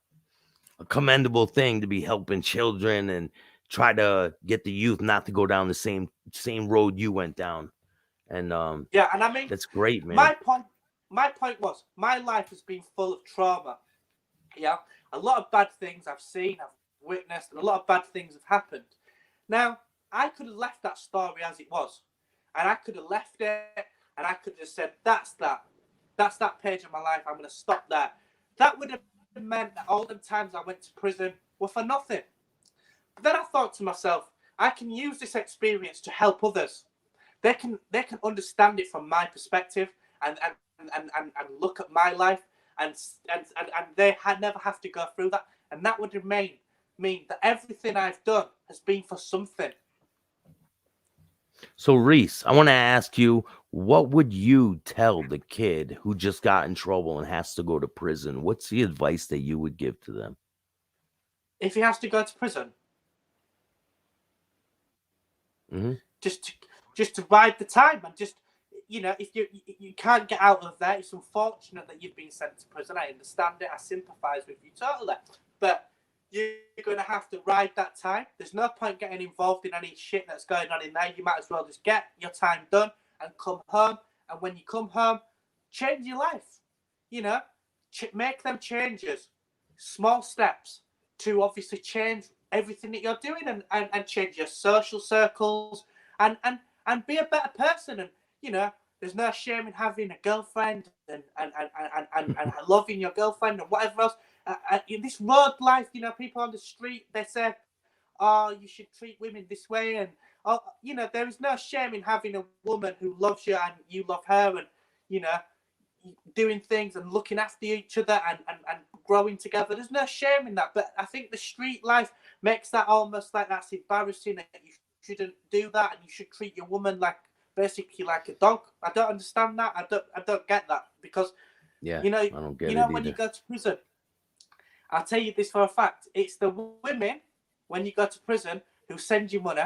commendable thing to be helping children and try to get the youth not to go down the same road you went down. And and I mean, that's great, man. my point was, my life has been full of trauma. Yeah, a lot of bad things I've seen, I've witnessed, and a lot of bad things have happened. Now, I could have left that story as it was, and I could have left it, and I could have just said, that's that page of my life. I'm going to stop there. That would have meant that all the times I went to prison were for nothing. But then I thought to myself, I can use this experience to help others. They can understand it from my perspective and look at my life, and they never have to go through that. And that would mean that everything I've done has been for something. So, Reece, I want to ask you, what would you tell the kid who just got in trouble and has to go to prison? What's the advice that you would give to them? If he has to go to prison, just to bide the time, and just, if you can't get out of there, it's unfortunate that you've been sent to prison. I understand it. I sympathise with you totally. But you're going to have to ride that time. There's no point getting involved in any shit that's going on in there. You might as well just get your time done and come home. And when you come home, change your life. Make them changes, small steps to obviously change everything that you're doing, and change your social circles, and be a better person. And there's no shame in having a girlfriend and loving your girlfriend and whatever else. In this road life, people on the street, they say, oh, you should treat women this way, and there is no shame in having a woman who loves you and you love her, and doing things and looking after each other and growing together. There's no shame in that. But I think the street life makes that almost like that's embarrassing, that you shouldn't do that, and you should treat your woman basically like a dog. I don't understand that. I don't get that, because I don't get it when either. you go to prison, I'll tell you this for a fact, it's the women when you go to prison who send you money.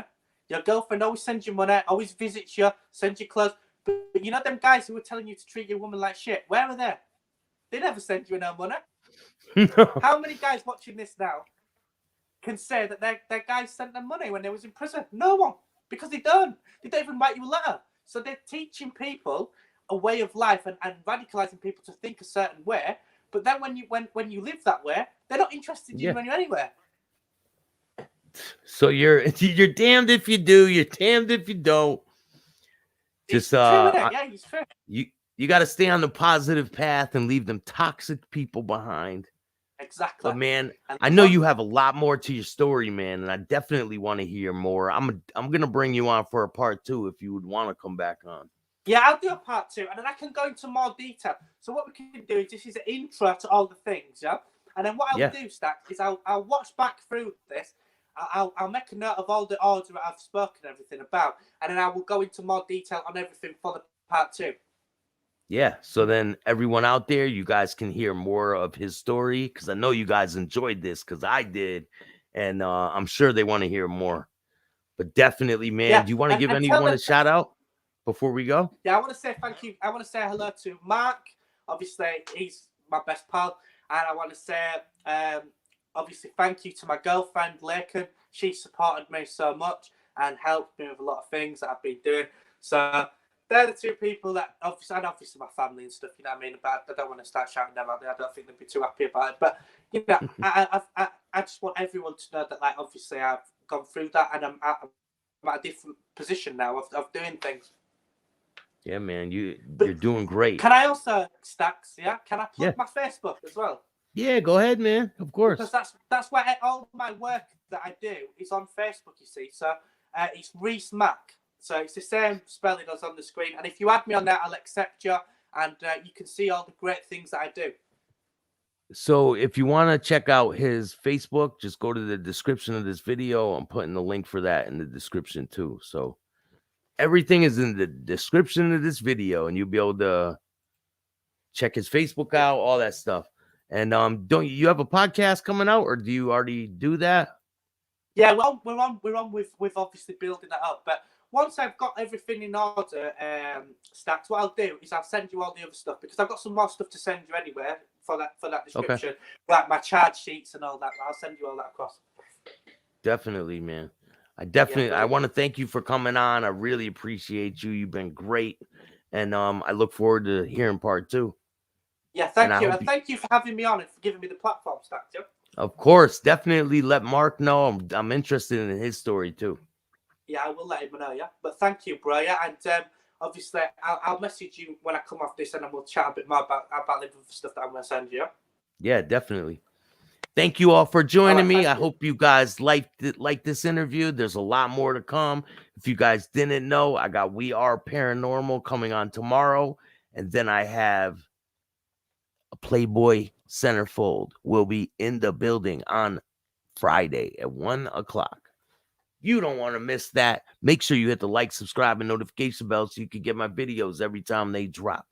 Your girlfriend always sends you money, always visits you, sends you clothes. But them guys who were telling you to treat your woman like shit, where are they? They never send you no money. How many guys watching this now can say that their guys sent them money when they was in prison? No one, because they don't. They don't even write you a letter. So they're teaching people a way of life and radicalizing people to think a certain way. But then when you live that way, they're not interested in you anywhere. So you're damned if you do, you're damned if you don't. Just true, yeah, it's fair. You got to stay on the positive path and leave them toxic people behind. Exactly. But man, I know you have a lot more to your story, man, and I definitely want to hear more. I'm gonna bring you on for a part 2 if you would want to come back on. Yeah, I'll do a part 2, and then I can go into more detail. So what we can do is, this is an intro to all the things, yeah. And then what I'll do, Staxx, is I'll watch back through this. I'll make a note of all the order that I've spoken everything about, and then I will go into more detail on everything for the part 2. Yeah, so then everyone out there, you guys can hear more of his story, because I know you guys enjoyed this, because I did, and I'm sure they want to hear more. But definitely, man, do you want to give anyone a shout out before we go? Yeah, I want to say thank you. I want to say hello to Mark. Obviously, he's my best pal, and I want to say obviously thank you to my girlfriend Laken. She supported me so much and helped me with a lot of things that I've been doing. So they're the 2 people that obviously my family and stuff. You know what I mean? But I don't want to start shouting them out there. I don't think they'd be too happy about it. But I just want everyone to know that, obviously I've gone through that, and I'm at a different position now of doing things. Yeah, man, you're doing great. Can I also, Staxx? Yeah, can I plug my Facebook as well? Yeah, go ahead, man. Of course. Because that's where all my work that I do is on Facebook. You see, so it's Reece Mack. So it's the same spelling as on the screen. And if you add me on there, I'll accept you, and you can see all the great things that I do. So if you want to check out his Facebook, just go to the description of this video. I'm putting the link for that in the description too. So everything is in the description of this video, and you'll be able to check his Facebook out, all that stuff. And don't you have a podcast coming out, or do you already do that? Yeah, well, we're on with obviously building that up. But once I've got everything in order, Staxx, what I'll do is I'll send you all the other stuff, because I've got some more stuff to send you anyway for that description, like my charge sheets and all that. I'll send you all that across. Definitely, man. I want to thank you for coming on. I really appreciate you. You've been great. And I look forward to hearing part 2. Yeah, And I thank you. hope And thank you for having me on and for giving me the platform, Staxx. Yeah? Of course, definitely let Mark know. I'm interested in his story too. Yeah, I will let him know, yeah. But thank you, bro. Yeah, and obviously I'll message you when I come off this, and then we'll chat a bit more about the stuff that I'm going to send you. Yeah, definitely. Thank you all for joining right, me. I thank you. hope you guys liked this interview. There's a lot more to come. If you guys didn't know, I got We Are Paranormal coming on tomorrow, and then I have a Playboy Centerfold will be in the building on Friday at 1 o'clock. You don't want to miss that. Make sure you hit the like, subscribe, and notification bell so you can get my videos every time they drop.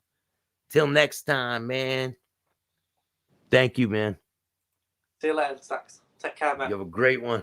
Till next time, man. Thank you, man. See you later, Staxx. Take care, man. You have a great one.